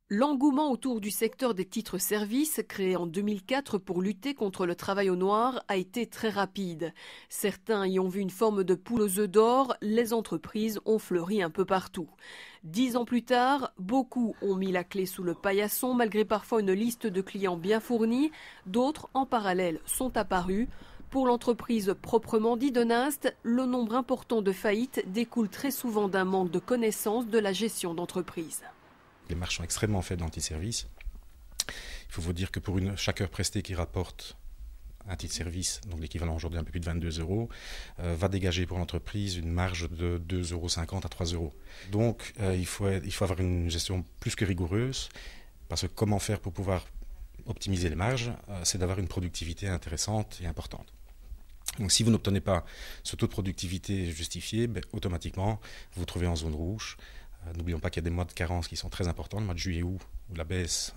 L'engouement autour du secteur des titres-services, créé en 2004 pour lutter contre le travail au noir, a été très rapide. Certains y ont vu une forme de poule aux œufs d'or, les entreprises ont fleuri un peu partout. 10 ans plus tard, beaucoup ont mis la clé sous le paillasson malgré parfois une liste de clients bien fournie. D'autres, en parallèle, sont apparus. Pour l'entreprise proprement dit de Nast, le nombre important de faillites découle très souvent d'un manque de connaissance de la gestion d'entreprise. Les marges sont extrêmement faibles d'anti-service. Il faut vous dire que pour chaque heure prestée qui rapporte un titre service, donc l'équivalent aujourd'hui un peu plus de 22 €, va dégager pour l'entreprise une marge de 2,50 € à 3 €. Donc il faut avoir une gestion plus que rigoureuse, parce que comment faire pour pouvoir optimiser les marges, c'est d'avoir une productivité intéressante et importante. Donc si vous n'obtenez pas ce taux de productivité justifié, automatiquement vous vous trouvez en zone rouge. N'oublions pas qu'il y a des mois de carence qui sont très importants, le mois de juillet-août, où la baisse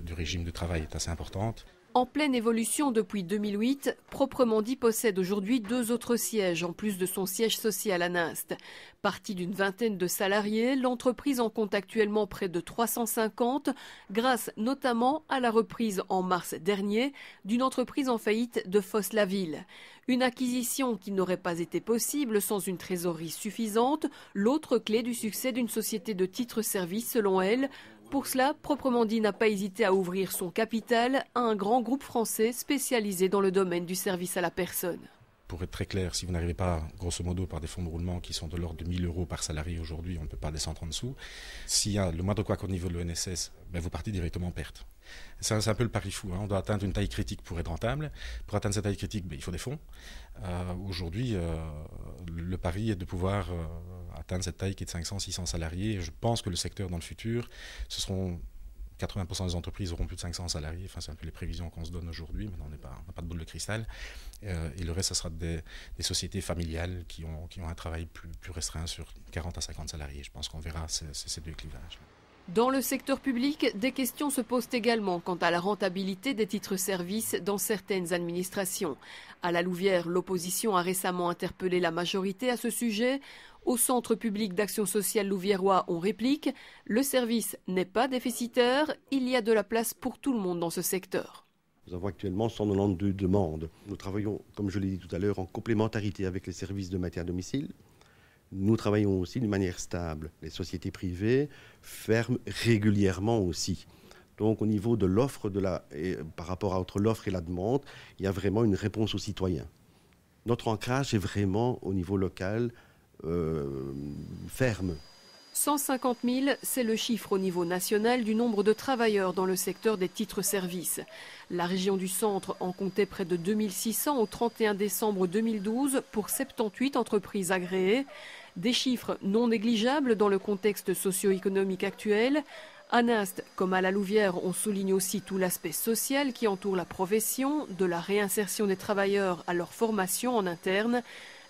du régime de travail est assez importante. En pleine évolution depuis 2008, Proprement dit possède aujourd'hui 2 autres sièges, en plus de son siège social à Nast. Partie d'une vingtaine de salariés, l'entreprise en compte actuellement près de 350, grâce notamment à la reprise en mars dernier d'une entreprise en faillite de Fosse-la-Ville. Une acquisition qui n'aurait pas été possible sans une trésorerie suffisante, l'autre clé du succès d'une société de titres-services selon elle. Pour cela, Proprement dit n'a pas hésité à ouvrir son capital à un grand groupe français spécialisé dans le domaine du service à la personne. Pour être très clair, si vous n'arrivez pas, grosso modo, par des fonds de roulement qui sont de l'ordre de 1 000 € par salarié aujourd'hui, on ne peut pas descendre en dessous. S'il y a le moindre couac au niveau de l'ONSS, vous partez directement en perte. C'est un peu le pari fou. On doit atteindre une taille critique pour être rentable. Pour atteindre cette taille critique, il faut des fonds. Aujourd'hui, le pari est de pouvoir atteindre cette taille qui est de 500-600 salariés. Et je pense que le secteur, dans le futur, ce seront 80% des entreprises auront plus de 500 salariés. Enfin, c'est un peu les prévisions qu'on se donne aujourd'hui. Maintenant, on n'a pas de boule de cristal. Et le reste, ce sera des sociétés familiales qui ont un travail plus restreint sur 40 à 50 salariés. Je pense qu'on verra ces deux clivages. Dans le secteur public, des questions se posent également quant à la rentabilité des titres-services dans certaines administrations. À la Louvière, l'opposition a récemment interpellé la majorité à ce sujet. Au Centre public d'action sociale louviérois, on réplique « Le service n'est pas déficitaire, il y a de la place pour tout le monde dans ce secteur ». Nous avons actuellement 192 demandes. Nous travaillons, comme je l'ai dit tout à l'heure, en complémentarité avec les services de maintien à domicile. Nous travaillons aussi d'une manière stable. Les sociétés privées ferment régulièrement aussi. Donc au niveau de l'offre, par rapport entre l'offre et la demande, il y a vraiment une réponse aux citoyens. Notre ancrage est vraiment au niveau local, ferme. 150 000, c'est le chiffre au niveau national du nombre de travailleurs dans le secteur des titres-services. La région du Centre en comptait près de 2600 au 31 décembre 2012 pour 78 entreprises agréées. Des chiffres non négligeables dans le contexte socio-économique actuel. À Nast, comme à la Louvière, on souligne aussi tout l'aspect social qui entoure la profession, de la réinsertion des travailleurs à leur formation en interne.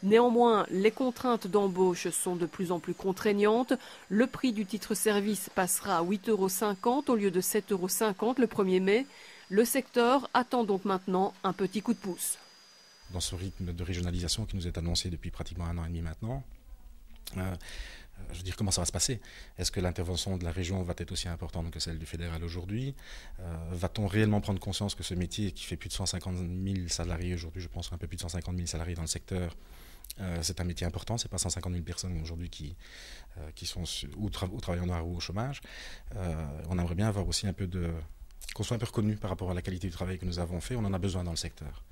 Néanmoins, les contraintes d'embauche sont de plus en plus contraignantes. Le prix du titre-service passera à 8,50 € au lieu de 7,50 € le 1er mai. Le secteur attend donc maintenant un petit coup de pouce. Dans ce rythme de régionalisation qui nous est annoncé depuis pratiquement 1 an et demi maintenant, je veux dire, comment ça va se passer? Est-ce que l'intervention de la région va être aussi importante que celle du fédéral aujourd'hui? Va-t-on réellement prendre conscience que ce métier qui fait plus de 150 000 salariés aujourd'hui, je pense un peu plus de 150 000 salariés dans le secteur, c'est un métier important, c'est pas 150 000 personnes aujourd'hui qui sont ou travaillent en noir ou au chômage. On aimerait bien avoir aussi qu'on soit un peu reconnu par rapport à la qualité du travail que nous avons fait, on en a besoin dans le secteur.